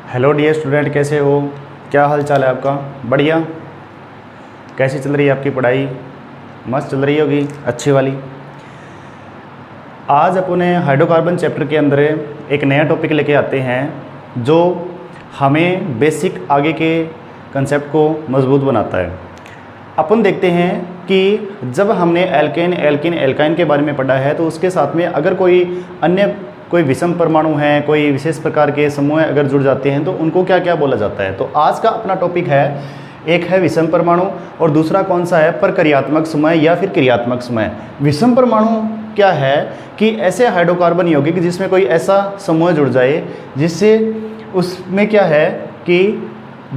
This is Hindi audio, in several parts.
हेलो डियर स्टूडेंट, कैसे हो? क्या हाल चाल है आपका? बढ़िया। कैसी चल रही है आपकी पढ़ाई? मस्त चल रही होगी, अच्छी वाली। आज अपने हाइड्रोकार्बन चैप्टर के अंदर एक नया टॉपिक लेके आते हैं जो हमें बेसिक आगे के कंसेप्ट को मजबूत बनाता है। अपन देखते हैं कि जब हमने एल्केन, एल्किन, एल्काइन के बारे में पढ़ा है तो उसके साथ में अगर कोई विषम परमाणु हैं, कोई विशेष प्रकार के समूह अगर जुड़ जाते हैं तो उनको क्या क्या बोला जाता है। तो आज का अपना टॉपिक है, एक है विषम परमाणु और दूसरा कौन सा है? प्रक्रियात्मक समूह या फिर क्रियात्मक समूह। विषम परमाणु क्या है कि ऐसे हाइड्रोकार्बन यौगिक जिसमें कोई ऐसा समूह जुड़ जाए जिससे उसमें क्या है कि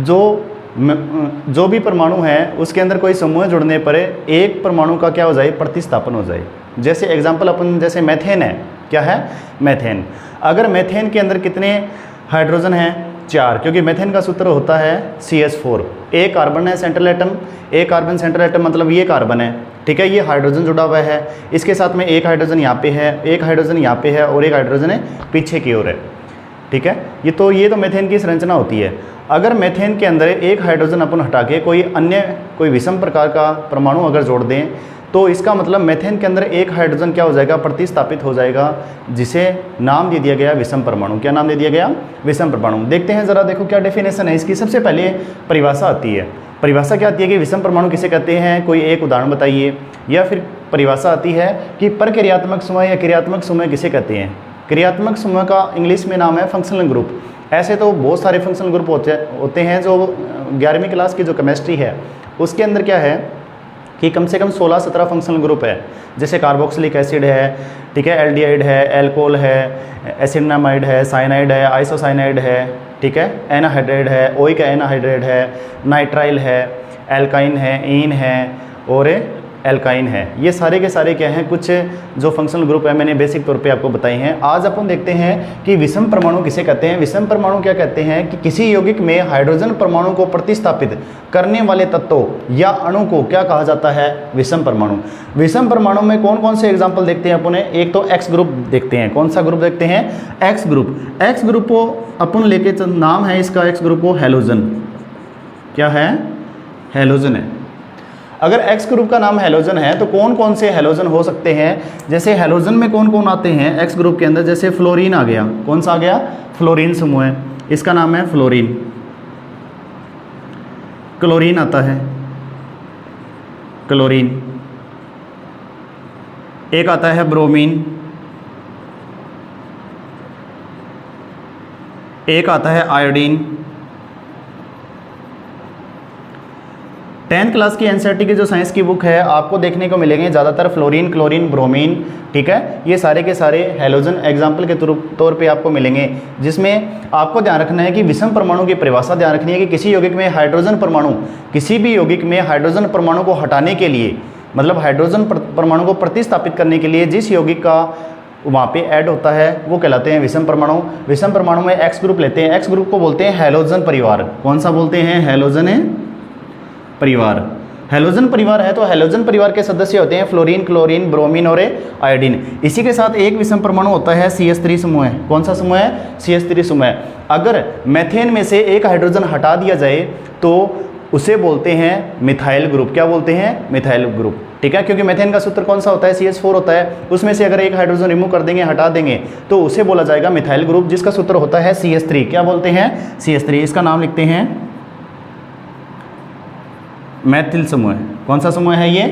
जो भी परमाणु है उसके अंदर कोई समूह जुड़ने पर एक परमाणु का क्या हो जाए? प्रतिस्थापन हो जाए। जैसे एग्जाम्पल अपन जैसे मेथेन है, क्या है? मेथेन। अगर मेथेन के अंदर कितने हाइड्रोजन हैं? 4, क्योंकि मेथेन का सूत्र होता है CH4। एक कार्बन है सेंट्रल एटम, एक कार्बन सेंट्रल एटम मतलब ये कार्बन है, ठीक है, ये हाइड्रोजन जुड़ा हुआ है। इसके साथ में एक हाइड्रोजन यहाँ पे है, एक हाइड्रोजन यहाँ पे है और एक हाइड्रोजन है पीछे की ओर है, ठीक है। ये तो मेथेन की संरचना होती है। अगर मेथेन के अंदर एक हाइड्रोजन अपन हटा के कोई विषम प्रकार का परमाणु अगर जोड़ दें तो इसका मतलब मेथेन के अंदर एक हाइड्रोजन क्या हो जाएगा? प्रतिस्थापित हो जाएगा, जिसे नाम दे दिया गया विषम परमाणु। क्या नाम दे दिया गया? विषम परमाणु। देखते हैं जरा, देखो क्या डेफिनेशन है इसकी। सबसे पहले परिभाषा आती है। परिभाषा क्या आती है कि विषम परमाणु किसे कहते हैं? कोई एक उदाहरण बताइए। या फिर परिभाषा आती है कि प्रक्रियात्मक समूह या क्रियात्मक समूह किसे कहते हैं? क्रियात्मक समूह का इंग्लिश में नाम है फंक्शनल ग्रुप। ऐसे तो बहुत सारे फंक्शनल ग्रुप होते हैं। जो 11वीं क्लास की जो केमिस्ट्री है उसके अंदर क्या है कि कम से कम 16-17 फंक्शनल ग्रुप है। जैसे कार्बोक्सिलिक एसिड है, ठीक है, एल्डिहाइड है, एल्कोहल है, एसिडनामाइड है, साइनाइड है, आइसोसाइनाइड है, ठीक है, एनाहाइड्राइड है, ओइक एनाहाइड्राइड है, नाइट्राइल है, एल्काइन है, ईन है और एल्काइन है। ये सारे के सारे क्या हैं? कुछ जो फंक्शनल ग्रुप है मैंने बेसिक तौर पे आपको बताए हैं। आज अपन देखते हैं कि विषम परमाणु किसे कहते हैं। विषम परमाणु क्या कहते हैं कि किसी यौगिक में हाइड्रोजन परमाणु को प्रतिस्थापित करने वाले तत्वों या अणु को क्या कहा जाता है? विषम परमाणु। विषम परमाणु में कौन कौन से एग्जाम्पल देखते हैं अपन? एक तो एक्स ग्रुप देखते हैं। कौन सा ग्रुप देखते हैं? X group. एक्स ग्रुप को अपन लेके नाम है इसका, एक्स ग्रुप को हैलोजन। क्या है? हैलोजन है। अगर एक्स ग्रुप का नाम हैलोजन है तो कौन कौन से हैलोजन हो सकते हैं? जैसे हैलोजन में कौन कौन आते हैं एक्स ग्रुप के अंदर? जैसे फ्लोरीन आ गया। कौन सा आ गया? फ्लोरीन समूह है, इसका नाम है फ्लोरीन। क्लोरीन आता है, क्लोरीन। एक आता है ब्रोमीन, एक आता है आयोडीन। 10th क्लास की एनसीईआरटी की जो साइंस की बुक है आपको देखने को मिलेंगे ज़्यादातर फ्लोरीन, क्लोरीन, ब्रोमीन, ठीक है, ये सारे के सारे हैलोजन एग्जाम्पल के तौर पे आपको मिलेंगे। जिसमें आपको ध्यान रखना है कि विषम परमाणु की परिभाषा ध्यान रखनी है कि किसी यौगिक में हाइड्रोजन परमाणु, किसी भी यौगिक में हाइड्रोजन परमाणु को हटाने के लिए, मतलब हाइड्रोजन परमाणु को प्रतिस्थापित करने के लिए जिस यौगिक का वहाँ पे ऐड होता है वो कहलाते हैं विषम परमाणु। विषम परमाणु में एक्स ग्रुप लेते हैं। एक्स ग्रुप को बोलते हैं हैलोजन परिवार। कौन सा बोलते हैं? हैलोजन परिवार। हैलोजन परिवार है तो हैलोजन परिवार के सदस्य होते हैं फ्लोरीन, क्लोरीन, ब्रोमीन और आयोडीन। इसी के साथ एक विषम परमाणु होता है CH3 समूह है। कौन सा समूह है? CH3 समूह। अगर मेथेन में से एक हाइड्रोजन हटा दिया जाए तो उसे बोलते हैं मिथाइल ग्रुप। क्या बोलते हैं? मिथाइल ग्रुप, ठीक है, क्योंकि मेथेन का सूत्र कौन सा होता है? CH4 होता है। उसमें से अगर एक हाइड्रोजन रिमूव कर देंगे, हटा देंगे तो उसे बोला जाएगा मिथाइल ग्रुप, जिसका सूत्र होता है CH3। क्या बोलते हैं? CH3। इसका नाम लिखते हैं मैथिल समूह। कौन सा समूह है ये?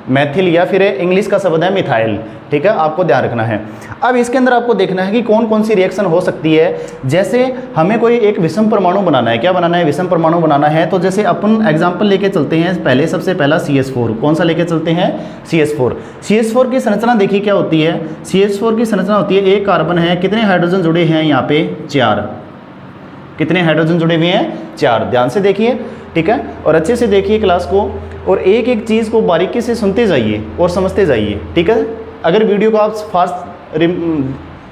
मैथिल, या फिर इंग्लिश का शब्द है मिथाइल, ठीक है, आपको ध्यान रखना है। अब इसके अंदर आपको देखना है कि कौन कौन सी रिएक्शन हो सकती है। जैसे हमें कोई एक विषम परमाणु बनाना है। क्या बनाना है? विषम परमाणु बनाना है। तो जैसे अपन एग्जांपल लेके चलते हैं, पहले सबसे पहला CH4। कौन सा लेके चलते हैं? CH4। CH4 की संरचना देखिए क्या होती है। CH4 की संरचना होती है, एक कार्बन है, कितने हाइड्रोजन जुड़े हैं यहाँ पे? 4। कितने हाइड्रोजन जुड़े हुए हैं? 4। ध्यान से देखिए, ठीक है, और अच्छे से देखिए क्लास को, और एक एक चीज़ को बारीकी से सुनते जाइए और समझते जाइए, ठीक है। अगर वीडियो को आप फास्ट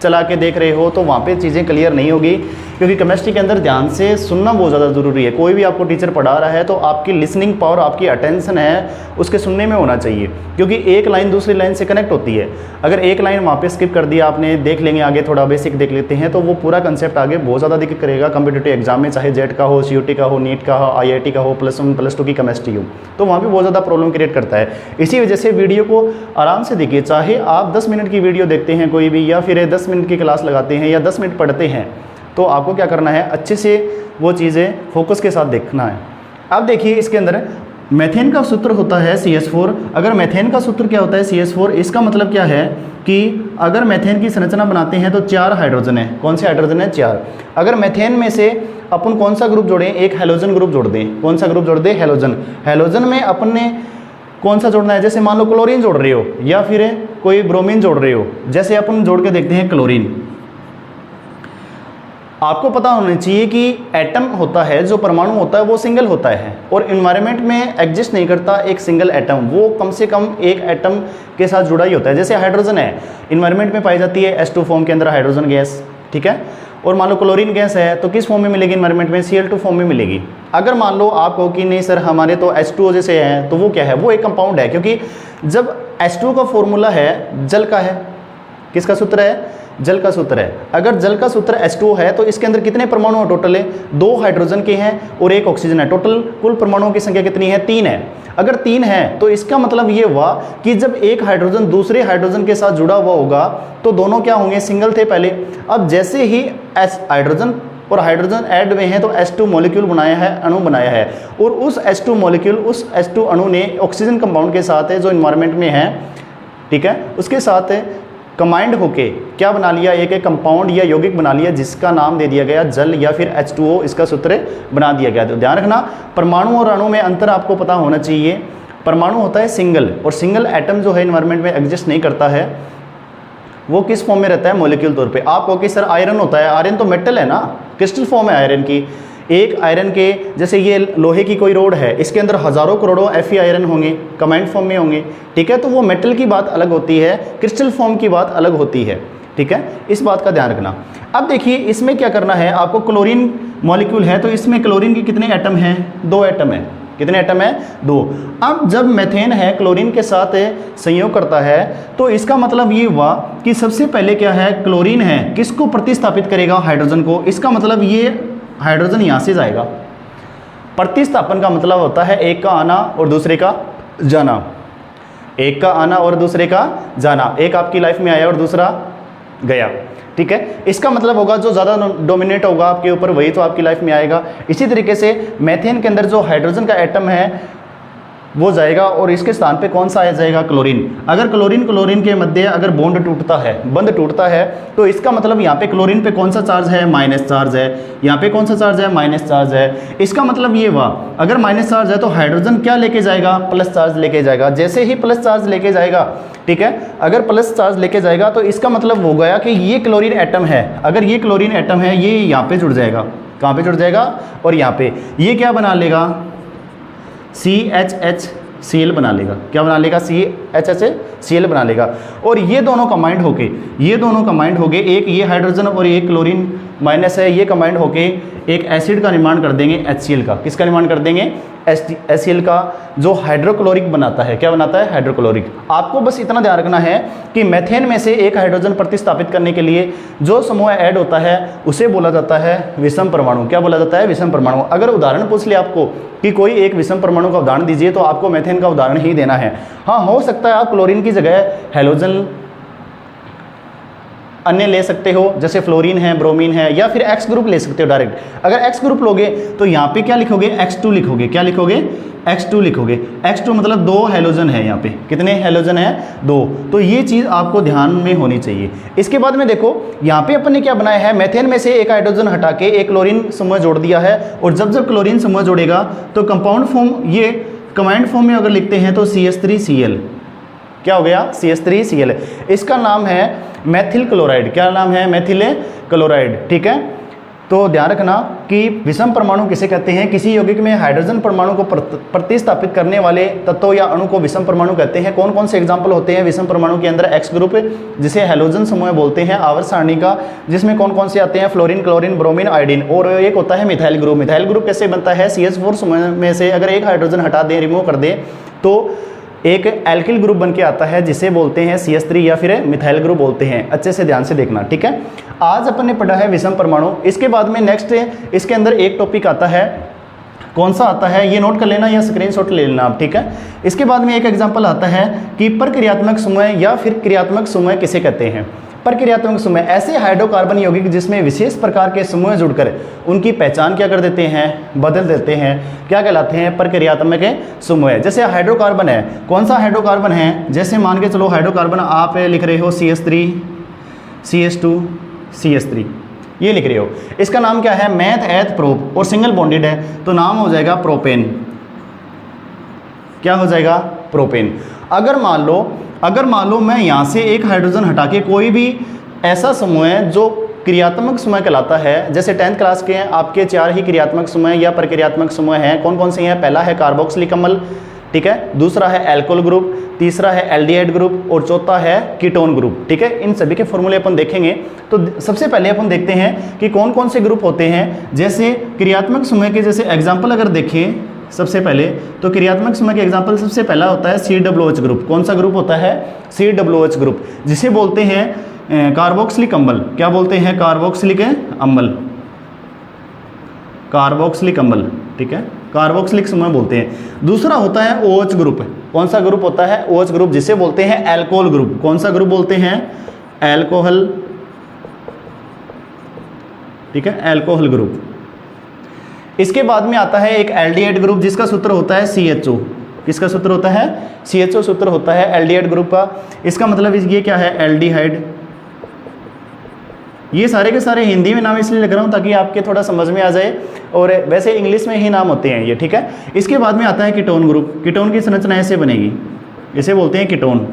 चला के देख रहे हो तो वहाँ पे चीज़ें क्लियर नहीं होगी। क्योंकि केमिस्ट्री के अंदर ध्यान से सुनना बहुत ज़्यादा ज़रूरी है। कोई भी आपको टीचर पढ़ा रहा है तो आपकी लिसनिंग पावर, आपकी अटेंशन है उसके सुनने में होना चाहिए, क्योंकि एक लाइन दूसरी लाइन से कनेक्ट होती है। अगर एक लाइन वहाँ पे स्किप कर दिया आपने, देख लेंगे आगे, थोड़ा बेसिक देख लेते हैं, तो वो पूरा कंसेप्ट आगे बहुत ज़्यादा दिक्कत करेगा कॉम्पिटिटिव एग्जाम में, चाहे जेट का हो, CUT का हो, नीट का हो, IIT का हो, +1 +2 की केमिस्ट्री हो, तो वहाँ पे बहुत ज़्यादा प्रॉब्लम क्रिएट करता है। इसी वजह से वीडियो को आराम से देखिए, चाहे आप 10 मिनट की वीडियो देखते हैं कोई भी, या फिर 10 मिनट की क्लास लगाते हैं या 10 मिनट पढ़ते हैं, तो आपको क्या करना है, अच्छे से वो चीज़ें फोकस के साथ देखना है। अब देखिए इसके अंदर मेथेन का सूत्र होता है CH4। अगर मेथेन का सूत्र क्या होता है CH4, इसका मतलब क्या है कि अगर मेथेन की संरचना बनाते हैं तो 4 हाइड्रोजन है। कौन से हाइड्रोजन है? 4। अगर मेथेन में से अपन कौन सा ग्रुप जोड़ें? एक हेलोजन ग्रुप जोड़ दें। कौन सा ग्रुप जोड़ दें? हेलोजन। हेलोजन में अपन ने कौन सा जोड़ना है? जैसे मान लो क्लोरीन जोड़ रहे हो या फिर कोई ब्रोमीन जोड़ रहे हो, जैसे अपन जोड़ के देखते हैं क्लोरीन। आपको पता होना चाहिए कि एटम होता है, जो परमाणु होता है वो सिंगल होता है और इन्वायरमेंट में एग्जिस्ट नहीं करता एक सिंगल एटम, वो कम से कम एक एटम के साथ जुड़ा ही होता है। जैसे हाइड्रोजन है, इन्वायरमेंट में पाई जाती है H2 फॉर्म के अंदर हाइड्रोजन गैस, ठीक है। और मान लो क्लोरीन गैस है तो किस फॉर्म में मिलेगी इन्वायरमेंट में? Cl2 फॉर्म में मिलेगी। अगर मान लो आप कहो कि नहीं सर हमारे तो H2O जैसे है, तो वो क्या है? वो एक कंपाउंड है, क्योंकि जब H2O का फॉर्मूला है जल का है, किसका सूत्र है? जल का सूत्र है। अगर जल का सूत्र H2O है तो इसके अंदर कितने परमाणु हैं टोटल? 2 हाइड्रोजन के हैं और 1 ऑक्सीजन है। टोटल कुल परमाणुओं की संख्या कितनी है? 3 है। अगर 3 है तो इसका मतलब ये हुआ कि जब एक हाइड्रोजन दूसरे हाइड्रोजन के साथ जुड़ा हुआ होगा तो दोनों क्या होंगे? सिंगल थे पहले। अब जैसे ही हाइड्रोजन और हाइड्रोजन ऐड हुए हैं तो H2 मॉलिक्यूल बनाया है, अणु बनाया है, और उस H2 मॉलिक्यूल, उस H2 अणु ने ऑक्सीजन कंपाउंड के साथ है जो इन्वायरमेंट में है, ठीक है, उसके साथ कंबाइंड होके क्या बना लिया? एक कंपाउंड या यौगिक बना लिया जिसका नाम दे दिया गया जल या फिर H2O, इसका सूत्र बना दिया गया। तो ध्यान रखना, परमाणु और अणु में अंतर आपको पता होना चाहिए। परमाणु होता है सिंगल, और सिंगल एटम जो है इन्वायरमेंट में एग्जिस्ट नहीं करता है, वो किस फॉर्म में रहता है? मॉलिक्यूल तौर पे। आप कहो कि सर आयरन होता है, आयरन तो मेटल है ना, क्रिस्टल फॉर्म है आयरन की। एक आयरन के, जैसे ये लोहे की कोई रोड है, इसके अंदर हजारों करोड़ों Fe आयरन होंगे, कंबाइंड फॉर्म में होंगे, ठीक है। तो वो मेटल की बात अलग होती है, क्रिस्टल फॉर्म की बात अलग होती है, ठीक है। इस बात का ध्यान रखना। अब देखिए इसमें क्या करना है आपको, क्लोरीन मॉलिक्यूल है तो इसमें क्लोरीन के कितने एटम हैं? 2 एटम है। कितने एटम है? 2। अब जब मेथेन है क्लोरीन के साथ संयोग करता है तो इसका मतलब ये हुआ कि सबसे पहले क्या है? क्लोरीन है, किसको प्रतिस्थापित करेगा? हाइड्रोजन को। इसका मतलब ये हाइड्रोजन यहाँ से जाएगा। प्रतिस्थापन का मतलब होता है एक का आना और दूसरे का जाना, एक का आना और दूसरे का जाना। एक आपकी लाइफ में आया और दूसरा गया, ठीक है। इसका मतलब होगा जो ज़्यादा डोमिनेट होगा आपके ऊपर वही तो आपकी लाइफ में आएगा। इसी तरीके से मेथेन के अंदर जो हाइड्रोजन का एटम है वो जाएगा और इसके स्थान पे कौन सा आ जाएगा? क्लोरीन। अगर क्लोरीन के मध्य अगर बॉन्ड टूटता है, बंध टूटता है, तो इसका मतलब यहाँ पे क्लोरीन पे कौन सा चार्ज है? माइनस चार्ज है। यहाँ पे कौन सा चार्ज है? माइनस चार्ज है। इसका मतलब ये हुआ अगर माइनस चार्ज है तो हाइड्रोजन क्या लेके जाएगा? प्लस चार्ज लेके जाएगा। जैसे ही प्लस चार्ज लेके जाएगा, ठीक है, अगर प्लस चार्ज लेके जाएगा तो इसका मतलब हो गया कि ये क्लोरीन एटम है। अगर ये क्लोरीन एटम है ये यहाँ पे जुड़ जाएगा। कहाँ पे जुड़ जाएगा? और यहाँ पे ये क्या बना लेगा? CHHCl बना लेगा। क्या बना लेगा? CHHCl बना लेगा। और ये दोनों कंबाइंड होके एक ये हाइड्रोजन और ये क्लोरीन माइनस है, ये कंबाइंड होके एक एसिड का निर्माण कर देंगे HCl का। किसका निर्माण कर देंगे? HCl का, जो हाइड्रोक्लोरिक बनाता है। क्या बनाता है? हाइड्रोक्लोरिक। आपको बस इतना ध्यान रखना है कि मेथेन में से एक हाइड्रोजन प्रतिस्थापित करने के लिए जो समूह ऐड होता है उसे बोला जाता है विषम परमाणु। क्या बोला जाता है? विषम परमाणु। अगर उदाहरण पूछ ले आपको कि कोई एक विषम परमाणु का उदाहरण दीजिए तो आपको मेथेन का उदाहरण ही देना है। हाँ, हो सकता है आप क्लोरीन की जगह हेलोजन अन्य ले सकते हो, जैसे फ्लोरीन है, ब्रोमीन है, या फिर X ग्रुप ले सकते हो डायरेक्ट। अगर X ग्रुप लोगे तो यहाँ पे क्या लिखोगे? X2 लिखोगे। क्या लिखोगे? X2 लिखोगे। X2 मतलब 2 हेलोजन है। यहाँ पे कितने हेलोजन है? 2। तो ये चीज़ आपको ध्यान में होनी चाहिए। इसके बाद में देखो यहाँ पे अपन ने क्या बनाया है, मेथेन में से एक हाइड्रोजन हटा के एक क्लोरीन समूह जोड़ दिया है, और जब क्लोरीन समूह जोड़ेगा तो कंपाउंड फॉर्म, ये कंबाइंड फॉर्म में अगर लिखते हैं तो CH3Cl। क्या हो गया? CH3Cl। इसका नाम है मेथिल क्लोराइड। क्या नाम है? मेथिल क्लोराइड, ठीक है। तो ध्यान रखना कि विषम परमाणु किसे कहते हैं, किसी यौगिक में हाइड्रोजन परमाणु को प्रतिस्थापित करने वाले तत्व या अणु को विषम परमाणु कहते हैं। कौन कौन से एग्जाम्पल होते हैं विषम परमाणु के अंदर, एक्स ग्रुप जिसे हैलोजन समूह बोलते हैं, आवर्त सारणी का, जिसमें कौन कौन से आते हैं, फ्लोरीन, क्लोरीन, ब्रोमीन, आयोडीन, और एक होता है मिथाइल ग्रुप। मिथाइल ग्रुप कैसे बनता है, CH4 समूह में से अगर एक हाइड्रोजन हटा दें, रिमूव कर दें, तो एक एल्किल ग्रुप बन के आता है जिसे बोलते हैं CH3 या फिर मिथाइल ग्रुप बोलते हैं। अच्छे से ध्यान से देखना, ठीक है। आज अपन ने पढ़ा है विषम परमाणु। इसके बाद में नेक्स्ट इसके अंदर एक टॉपिक आता है, कौन सा आता है ये नोट कर लेना या स्क्रीनशॉट ले लेना आप, ठीक है। इसके बाद में एक एग्जांपल आता है कि परक्रियात्मक समूह या फिर क्रियात्मक समूह किसे कहते हैं। परक्रियात्मक समूह ऐसे हाइड्रोकार्बन यौगिक जिसमें विशेष प्रकार के समूह जुड़कर उनकी पहचान क्या कर देते हैं, बदल देते हैं, क्या कहलाते हैं, परक्रियात्मक समूह। जैसे हाइड्रोकार्बन है, कौन सा हाइड्रोकार्बन है, जैसे मान के चलो हाइड्रोकार्बन आप लिख रहे हो CH3 CH2 CH3 ये लिख रहे हो, इसका नाम क्या है, मैथ एथ प्रोप, और सिंगल बॉन्डेड है तो नाम हो जाएगा प्रोपेन। क्या हो जाएगा, प्रोपेन। अगर मान लो मैं यहाँ से एक हाइड्रोजन हटा के कोई भी ऐसा समूह है जो क्रियात्मक समूह कहलाता है, जैसे 10th क्लास के हैं आपके 4 ही क्रियात्मक समूह या प्रक्रियात्मक समूह हैं। कौन कौन से हैं, पहला है कार्बोक्सिलिक अम्ल, ठीक है, दूसरा है एल्कोहल ग्रुप, तीसरा है एल्डिहाइड ग्रुप और चौथा है कीटोन ग्रुप, ठीक है। इन सभी के फॉर्मूले अपन देखेंगे। तो सबसे पहले अपन देखते हैं कि कौन कौन से ग्रुप होते हैं। जैसे क्रियात्मक समूह के जैसे एग्जाम्पल अगर देखें सबसे पहले, तो क्रियात्मक समूह के एग्जाम्पल सबसे पहला होता है COOH ग्रुप। कौन सा ग्रुप होता है, COOH ग्रुप, जिसे बोलते हैं कार्बोक्सिलिक अम्ल। क्या बोलते हैं, कार्बोक्सिलिक अम्ल, कार्बोक्सिलिक अम्ल, ठीक है, कार्बोक्सिलिक समूह बोलते हैं। दूसरा होता है OH ग्रुप। कौन सा ग्रुप होता है, OH ग्रुप, जिसे बोलते हैं एल्कोहल ग्रुप। कौन सा ग्रुप बोलते हैं, एल्कोहल, ठीक है, एल्कोहल ग्रुप। इसके बाद में आता है एक एल्डिहाइड ग्रुप जिसका सूत्र होता है CHO। किसका सूत्र होता है, CHO सूत्र होता है एल्डिहाइड ग्रुप का। इसका मतलब ये क्या है, एल्डिहाइड। ये सारे के सारे हिंदी में नाम इसलिए लिख रहा हूँ ताकि आपके थोड़ा समझ में आ जाए, और वैसे इंग्लिश में ही नाम होते हैं ये, ठीक है। इसके बाद में आता है कीटोन ग्रुप। कीटोन की संरचना ऐसे बनेगी, इसे बोलते हैं कीटोन,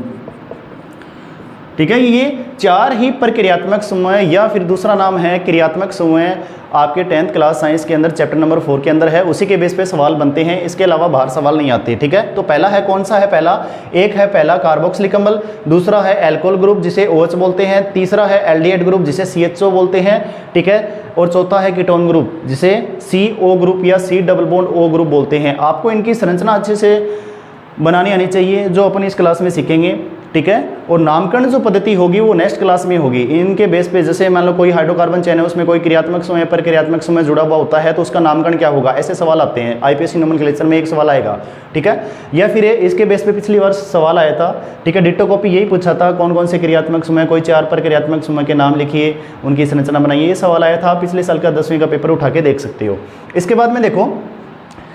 ठीक है। ये 4 ही प्रक्रियात्मक समूह या फिर दूसरा नाम है क्रियात्मक समूह, आपके 10th क्लास साइंस के अंदर चैप्टर नंबर 4 के अंदर है। उसी के बेस पे सवाल बनते हैं, इसके अलावा बाहर सवाल नहीं आते, ठीक है। तो पहला है, कौन सा है पहला, एक है पहला कार्बोक्सिलिक अम्ल, दूसरा है एल्कोहल ग्रुप जिसे OH बोलते हैं, तीसरा है एल्डिहाइड ग्रुप जिसे CHO बोलते हैं, ठीक है, और चौथा है कीटोन ग्रुप जिसे CO ग्रुप या C double bond O group बोलते हैं। आपको इनकी संरचना अच्छे से बनानी आनी चाहिए जो अपन इस क्लास में सीखेंगे, ठीक है। और नामकरण जो पद्धति होगी वो नेक्स्ट क्लास में होगी। इनके बेस पे जैसे मान लो कोई हाइड्रोकार्बन चेन है, उसमें कोई क्रियात्मक समूह परक्रियात्मक समूह जुड़ा हुआ होता है तो उसका नामकरण क्या होगा, ऐसे सवाल आते हैं। IPSC नोमेनक्लेचर में एक सवाल आएगा, ठीक है। या फिर इसके बेस पे पिछली बार सवाल आया था, ठीक है, डिट्टो कॉपी यही पूछा था, कौन कौन से क्रियात्मक समूह, कोई 4 प्रक्रियात्मक समूह के नाम लिखिए, उनकी संरचना बनाइए। ये सवाल आया था, पिछले साल का 10वीं का पेपर उठा के देख सकते हो। इसके बाद में देखो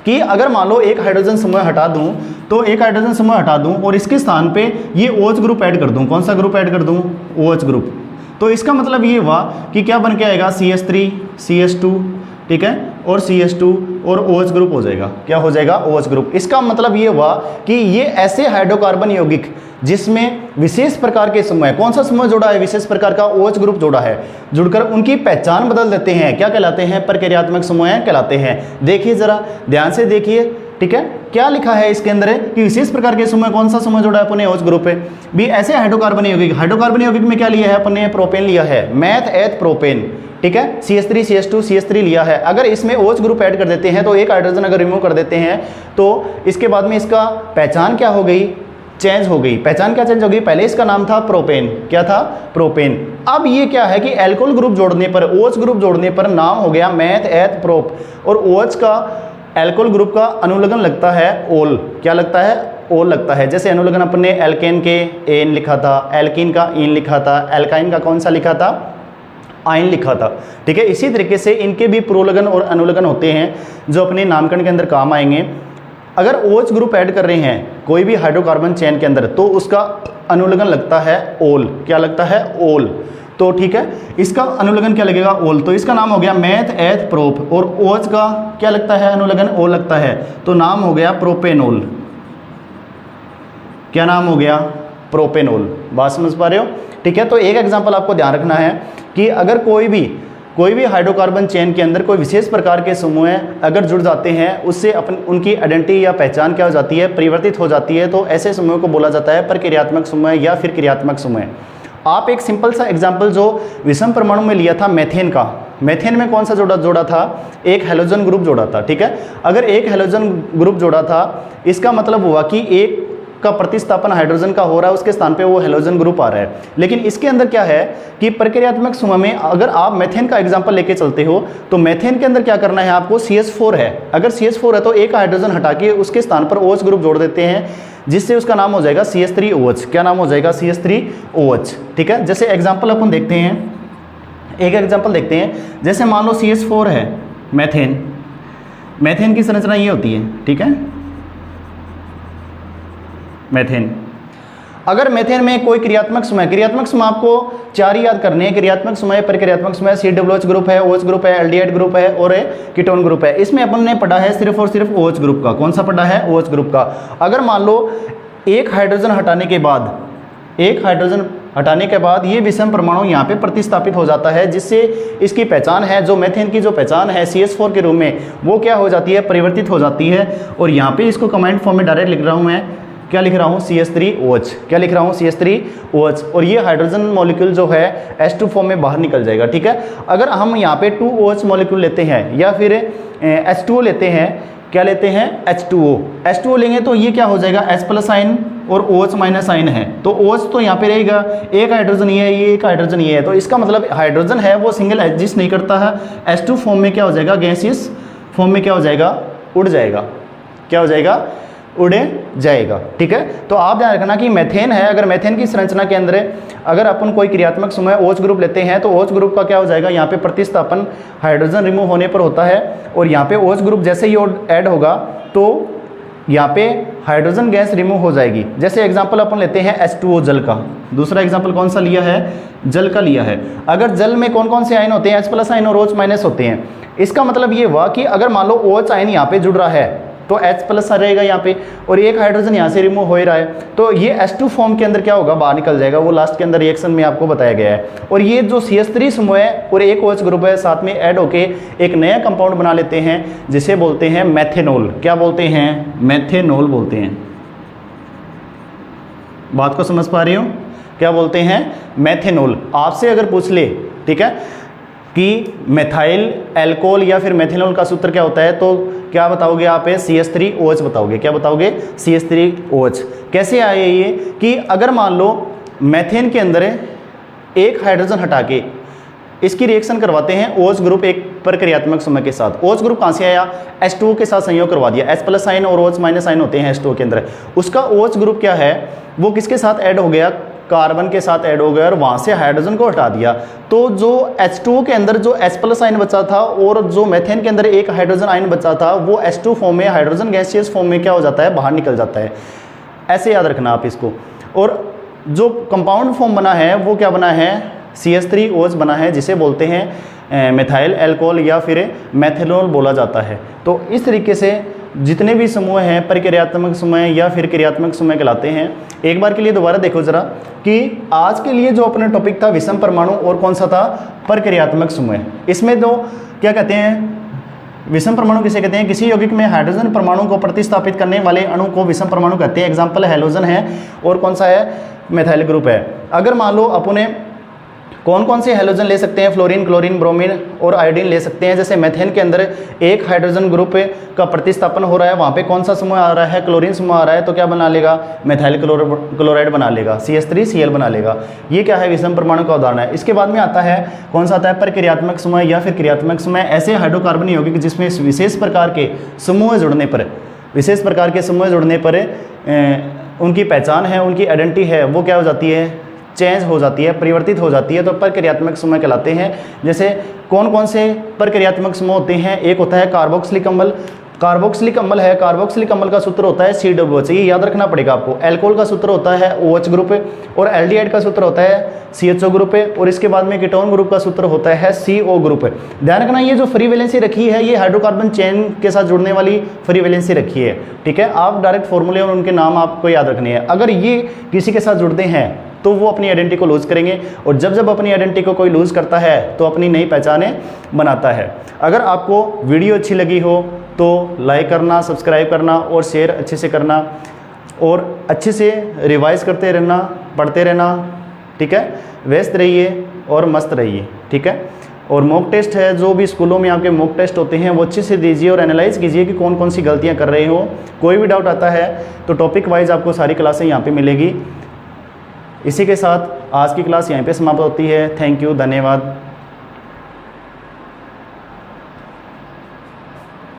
कि अगर मान लो एक हाइड्रोजन समूह हटा दूं, तो एक हाइड्रोजन समूह हटा दूं और इसके स्थान पे ये OH ग्रुप ऐड कर दूं। कौन सा ग्रुप ऐड कर दूं, OH ग्रुप। तो इसका मतलब ये हुआ कि क्या बन के आएगा, CH3 CH2, ठीक है, और CH2 और OH ग्रुप हो जाएगा। क्या हो जाएगा, OH ग्रुप। इसका मतलब ये हुआ कि ये ऐसे हाइड्रोकार्बन यौगिक जिसमें विशेष प्रकार के समूह है, कौन सा समूह जोड़ा है, विशेष प्रकार का OH ग्रुप जोड़ा है, जुड़कर उनकी पहचान बदल देते हैं, क्या कहलाते हैं, प्रक्रियात्मक समूह कहलाते हैं। देखिए जरा ध्यान से देखिए, ठीक है, क्या लिखा है इसके अंदर कि विशेष प्रकार के समूह, कौन सा समूह जोड़ा है अपने, OH ग्रुप है भी। ऐसे हाइड्रोकार्बन यौगिक, हाइड्रोकार्बन यौगिक में क्या लिया है अपने, प्रोपेन लिया है, मैथ एथ प्रोपेन, ठीक है, CH3 CH2 CH3 लिया है। अगर इसमें OH ग्रुप ऐड कर देते हैं तो एक हाइड्रोजन अगर रिमूव कर देते हैं तो इसके बाद में इसका पहचान क्या हो गई, चेंज हो गई। पहचान क्या चेंज हो गई, पहले इसका नाम था प्रोपेन, क्या था, प्रोपेन। अब ये क्या है कि एल्कोहल ग्रुप जोड़ने पर, OH ग्रुप जोड़ने पर नाम हो गया मैथ एथ प्रोप, और OH का एल्कोहल ग्रुप का अनुलग्न लगता है ओल। क्या लगता है, ओल लगता है। जैसे अनुलग्न अपने एल्केन के एन लिखा था, एल्कीन का इन लिखा था, एल्काइन का कौन सा लिखा था, आयन लिखा था, ठीक है। इसी तरीके से इनके भी प्रोलगन और अनुलगन होते हैं जो अपने नामकरण के अंदर काम आएंगे। अगर OH ग्रुप ऐड कर रहे हैं कोई भी हाइड्रोकार्बन चेन के अंदर तो उसका अनुलगन लगता है ओल। क्या लगता है, ओल। तो ठीक है, इसका अनुलगन क्या लगेगा, ओल। तो इसका नाम हो गया मैथ एथ प्रोप, और OH का क्या लगता है, अनुलगन ओल लगता है, तो नाम हो गया प्रोपेनोल। क्या नाम हो गया, प्रोपेनोल। बात समझ पा रहे हो, ठीक है। तो एक एग्जांपल आपको ध्यान रखना है कि अगर कोई कोई भी हाइड्रोकार्बन चेन के अंदर कोई विशेष प्रकार के समूह अगर जुड़ जाते हैं, उससे उनकी आइडेंटिटी या पहचान क्या हो जाती है, परिवर्तित हो जाती है। तो ऐसे समूह को बोला जाता है प्रक्रियात्मक समूह या फिर क्रियात्मक समूह। आप एक सिंपल सा एग्जाम्पल जो विषम परमाणु में लिया था मेथेन का, मेथेन में कौन सा जोड़ा था, एक हेलोजन ग्रुप जोड़ा था, ठीक है। अगर एक हेलोजन ग्रुप जोड़ा था, इसका मतलब हुआ कि एक का प्रतिस्थापन हाइड्रोजन का हो रहा है, उसके स्थान पे वो हेलोजन ग्रुप आ रहा है। लेकिन इसके अंदर क्या है कि प्रक्रियात्मक समूह में अगर आप मेथेन का एग्जांपल लेके चलते हो, तो मेथेन के अंदर क्या करना है आपको, CH4 है। अगर CH4 है तो एक हाइड्रोजन हटा के उसके स्थान पर OH ग्रुप जोड़ देते हैं, जिससे उसका नाम हो जाएगा CH3OH। क्या नाम हो जाएगा, CH3OH, ठीक है। जैसे एग्जाम्पल अपन देखते हैं, एक एग्जाम्पल देखते हैं। जैसे मान लो CH4 है, मेथेन, मेथेन की संरचना ये होती है, ठीक है, मेथेन। अगर मेथेन में कोई क्रियात्मक समूह आपको 4 ही याद करने हैं, क्रियात्मक समूह, प्रक्रियात्मक समूह, COOH ग्रुप है, OH ग्रुप है, एल्डिहाइड ग्रुप है और कीटोन ग्रुप है। इसमें अपन ने पढ़ा है सिर्फ और सिर्फ OH ग्रुप का। कौन सा पढ़ा है, OH ग्रुप का। अगर मान लो एक हाइड्रोजन हटाने के बाद ये विषम परमाणु यहाँ पे प्रतिस्थापित हो जाता है, जिससे इसकी पहचान है, जो मेथेन की जो पहचान है CH4 के रूप में, वो क्या हो जाती है, परिवर्तित हो जाती है। और यहाँ पे इसको कमांड फॉर्म में डायरेक्ट लिख रहा हूँ मैं, क्या लिख रहा हूँ, CH3OH। क्या लिख रहा हूँ, CH3OH। और ये हाइड्रोजन मॉलिक्यूल जो है H2 फॉर्म में बाहर निकल जाएगा, ठीक है। अगर हम यहाँ पे 2OH मॉलिक्यूल लेते हैं या फिर H2O लेते हैं, क्या लेते हैं, H2O लेंगे तो ये क्या हो जाएगा, H+ आयन और OH- आयन है। तो OH तो यहाँ पे रहेगा, एक हाइड्रोजन ये है, ये एक हाइड्रोजन ये है। तो इसका मतलब हाइड्रोजन है वो सिंगल एग्जिस्ट नहीं करता है, H2 फॉर्म में क्या हो जाएगा, गैसियस फॉर्म में क्या हो जाएगा, उड़ जाएगा। क्या हो जाएगा, उड़ जाएगा, ठीक है। तो आप ध्यान रखना कि मेथेन है, अगर मेथेन की संरचना के अंदर अगर अपन कोई क्रियात्मक समूह OH ग्रुप लेते हैं, तो OH ग्रुप का क्या हो जाएगा, यहाँ पे प्रतिस्थापन हाइड्रोजन रिमूव होने पर होता है। और यहाँ पे OH ग्रुप जैसे ही ऐड होगा तो यहाँ पे हाइड्रोजन गैस रिमूव हो जाएगी। जैसे एग्जाम्पल अपन लेते हैं H2O जल का। दूसरा एग्जाम्पल कौन सा लिया है, जल का लिया है। अगर जल में कौन कौन से आयन होते हैं, H+ आयन और OH- होते हैं। इसका मतलब ये हुआ कि अगर मान लो OH आयन यहाँ पे जुड़ रहा है तो H+ रहेगा यहाँ पे, और एक हाइड्रोजन यहाँ से रिमूव हो ही रहा है, तो ये H2 फॉर्म के अंदर क्या होगा, बाहर निकल जाएगा। वो लास्ट के अंदर रिएक्शन में आपको बताया गया है। और ये जो CH3 समूह है और एक OH ग्रुप है, साथ में ऐड होके एक नया कंपाउंड बना लेते हैं, जिसे बोलते हैं मेथेनॉल। क्या बोलते हैं, मेथेनॉल बोलते हैं। बात को समझ पा रहे हो, क्या बोलते हैं, मेथेनॉल। आपसे अगर पूछ ले, ठीक है, कि मेथाइल एल्कोहल या फिर मेथेनॉल का सूत्र क्या होता है, तो क्या बताओगे आप, CH3OH बताओगे। क्या बताओगे, CH3OH। कैसे आए ये, कि अगर मान लो मेथेन के अंदर एक हाइड्रोजन हटा के इसकी रिएक्शन करवाते हैं OH ग्रुप एक प्रक्रियात्मक समूह के साथ। OH ग्रुप कहाँ से आया, H2O के साथ संयोग करवा दिया। H+ आयन और OH- आयन होते हैं H2O के अंदर। उसका OH ग्रुप क्या है, वो किसके साथ ऐड हो गया, कार्बन के साथ ऐड हो गया, और वहाँ से हाइड्रोजन को हटा दिया। तो जो H2O के अंदर जो H+ आयन बचा था और जो मेथेन के अंदर एक हाइड्रोजन आयन बचा था, वो H2 फॉर्म में, हाइड्रोजन गैसियस फॉर्म में क्या हो जाता है, बाहर निकल जाता है। ऐसे याद रखना आप इसको। और जो कंपाउंड फॉर्म बना है वो क्या बना है, CH3OH बना है, जिसे बोलते हैं मेथाइल एल्कोहल या फिर मेथेनॉल बोला जाता है। तो इस तरीके से जितने भी समूह हैं प्रक्रियात्मक समूह या फिर क्रियात्मक समूह कहलाते हैं। एक बार के लिए दोबारा देखो जरा, कि आज के लिए जो अपना टॉपिक था विषम परमाणु, और कौन सा था, प्रक्रियात्मक समूह। इसमें दो क्या कहते हैं, विषम परमाणु किसे कहते हैं, किसी यौगिक में हाइड्रोजन परमाणु को प्रतिस्थापित करने वाले अणु को विषम परमाणु कहते हैं। एग्जाम्पल हेलोजन है और कौन सा है, मेथाइल ग्रुप है। अगर मान लो अपने कौन कौन से हेलोजन ले सकते हैं, फ्लोरीन, क्लोरीन, ब्रोमीन और आयोडीन ले सकते हैं। जैसे मेथेन के अंदर एक हाइड्रोजन ग्रुप का प्रतिस्थापन हो रहा है, वहाँ पे कौन सा समूह आ रहा है, क्लोरीन समूह आ रहा है, तो क्या बना लेगा, मेथाइल क्लोराइड बना लेगा, CH3Cl बना लेगा। ये क्या है, विषम परमाणु का उदाहरण है। इसके बाद में आता है कौन सा आता है, प्रक्रियात्मक समूह या फिर क्रियात्मक समूह। ऐसे हाइड्रोकार्बन यौगिक जिसमें विशेष प्रकार के समूह जुड़ने पर उनकी पहचान है, उनकी आइडेंटिटी है, वो क्या हो जाती है, चेंज हो जाती है, परिवर्तित हो जाती है, तो प्रक्रियात्मक समूह कहलाते हैं। जैसे कौन कौन से प्रक्रियात्मक समूह होते हैं, एक होता है कार्बोक्सिलिक अम्ल। कार्बोक्सिलिक अम्ल है, कार्बोक्सिलिक अम्ल का सूत्र होता है COOH। ये याद रखना पड़ेगा आपको। एल्कोहल का सूत्र होता है OH ग्रुप, और एल्डिहाइड का सूत्र होता है CHO ग्रुप, और इसके बाद में कीटोन ग्रुप का सूत्र होता है CO ग्रुप। ध्यान रखना, ये जो फ्री वैलेंसी रखी है, ये हाइड्रोकार्बन चेन के साथ जुड़ने वाली फ्री वैलेंसी रखी है, ठीक है। आप डायरेक्ट फॉर्मूले और उनके नाम आपको याद रखने हैं। अगर ये किसी के साथ जुड़ते हैं तो वो अपनी आइडेंटिटी को लूज़ करेंगे, और जब जब अपनी आइडेंटिटी को कोई लूज़ करता है तो अपनी नई पहचानें बनाता है। अगर आपको वीडियो अच्छी लगी हो तो लाइक करना, सब्सक्राइब करना और शेयर अच्छे से करना, और अच्छे से रिवाइज करते रहना, पढ़ते रहना, ठीक है। व्यस्त रहिए और मस्त रहिए, ठीक है। और मॉक टेस्ट है, जो भी स्कूलों में आपके मॉक टेस्ट होते हैं वो अच्छे से दीजिए और एनालाइज कीजिए कि कौन कौन सी गलतियां कर रहे हो। कोई भी डाउट आता है तो टॉपिक वाइज आपको सारी क्लासें यहाँ पे मिलेगी। इसी के साथ आज की क्लास यहीं पे समाप्त होती है। थैंक यू, धन्यवाद।